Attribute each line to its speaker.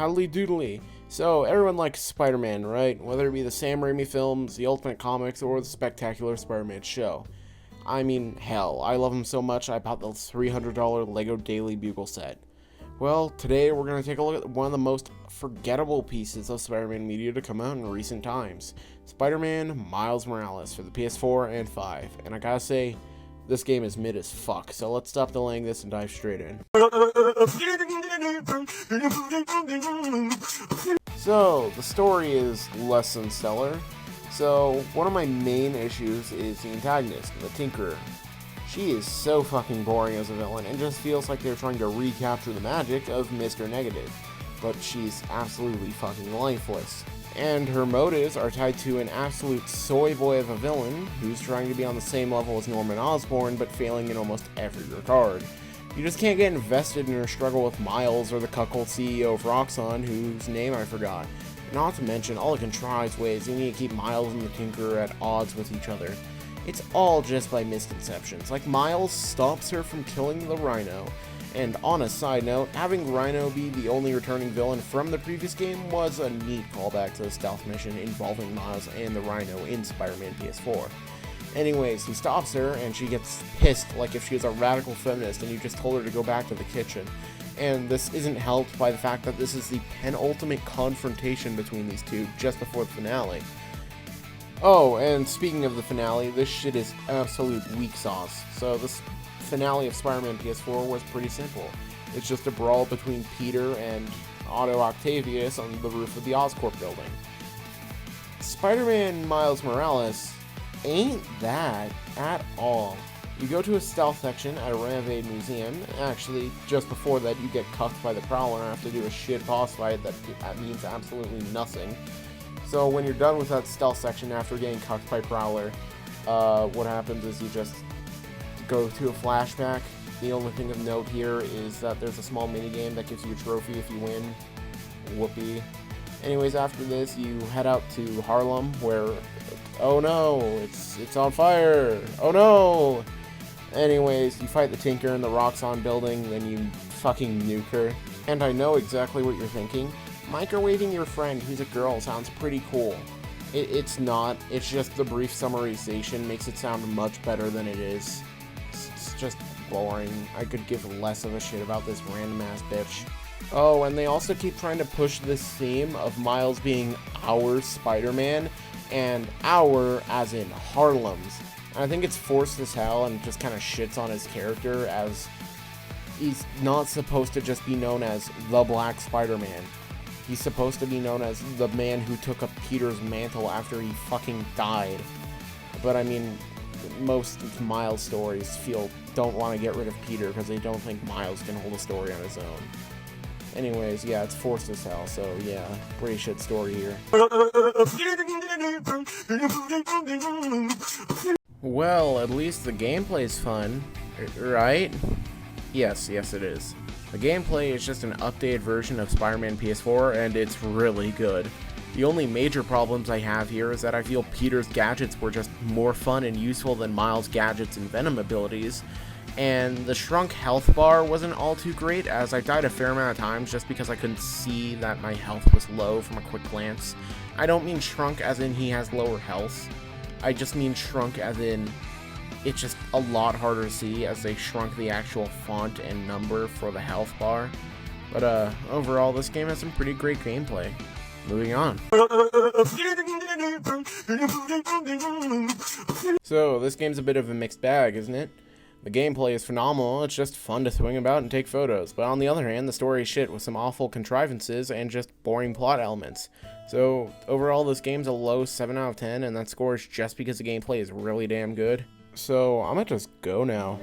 Speaker 1: howdy doodly. So, everyone likes Spider-Man, right? Whether it be the Sam Raimi films, the Ultimate Comics, or the Spectacular Spider-Man show. I mean, hell, I love him so much I bought the $300 Lego Daily Bugle set. Well, today we're going to take a look at one of the most forgettable pieces of Spider-Man media to come out in recent times. Spider-Man Miles Morales for the PS4 and 5. And I gotta say, this game is mid as fuck, so let's stop delaying this and dive straight in. So, the story is less than stellar. So, one of my main issues is the antagonist, the Tinkerer. She is so fucking boring as a villain and just feels like they're trying to recapture the magic of Mr. Negative. But she's absolutely fucking lifeless. And her motives are tied to an absolute soy boy of a villain who's trying to be on the same level as Norman Osborn but failing in almost every regard. You just can't get invested in her struggle with Miles or the cuckold CEO of Roxxon, whose name I forgot. Not to mention all the contrived ways you need to keep Miles and the Tinkerer at odds with each other. It's all just by misconceptions, like Miles stops her from killing the Rhino. And on a side note, having Rhino be the only returning villain from the previous game was a neat callback to the stealth mission involving Miles and the Rhino in Spider-Man PS4. Anyways, he stops her and she gets pissed like if she was a radical feminist and you just told her to go back to the kitchen. And this isn't helped by the fact that this is the penultimate confrontation between these two just before the finale. Oh, and speaking of the finale, this shit is absolute weak sauce. So this finale of Spider-Man PS4 was pretty simple. It's just a brawl between Peter and Otto Octavius on the roof of the Oscorp building. Spider-Man Miles Morales ain't that at all. You go to a stealth section at a renovated museum. Actually, just before that, you get cuffed by the Prowler and have to do a shit boss fight that means absolutely nothing. So when you're done with that stealth section after getting cuffed by Prowler, what happens is you just go to a flashback. The only thing of note here is that there's a small minigame that gives you a trophy if you win. Whoopee. Anyways, after this, you head out to Harlem, where, oh no, it's on fire. Oh no. Anyways, you fight the Tinker in the Roxxon building, then you fucking nuke her. And I know exactly what you're thinking. Microwaving your friend who's a girl sounds pretty cool. It's not. It's just the brief summarization makes it sound much better than it is. It's just boring. I could give less of a shit about this random ass bitch. Oh, and they also keep trying to push this theme of Miles being our Spider-Man, and our as in Harlem's. And I think it's forced as hell and just kind of shits on his character, as he's not supposed to just be known as the Black Spider-Man. He's supposed to be known as the man who took up Peter's mantle after he fucking died. But I mean, most Miles stories don't want to get rid of Peter because they don't think Miles can hold a story on his own. Anyways, yeah, it's forced as hell, so yeah, pretty shit story here. Well, at least the gameplay's fun, right? Yes, it is. The gameplay is just an updated version of Spider-Man PS4, and it's really good. The only major problems I have here is that I feel Peter's gadgets were just more fun and useful than Miles' gadgets and Venom abilities, and the shrunk health bar wasn't all too great, as I died a fair amount of times just because I couldn't see that my health was low from a quick glance. I don't mean shrunk as in he has lower health, I just mean shrunk as in it's just a lot harder to see as they shrunk the actual font and number for the health bar. But overall, this game has some pretty great gameplay. Moving on. So, this game's a bit of a mixed bag, isn't it? The gameplay is phenomenal, it's just fun to swing about and take photos, but on the other hand, the story is shit with some awful contrivances and just boring plot elements. So, overall, this game's a low 7 out of 10, and that score is just because the gameplay is really damn good. So, I'm gonna just go now.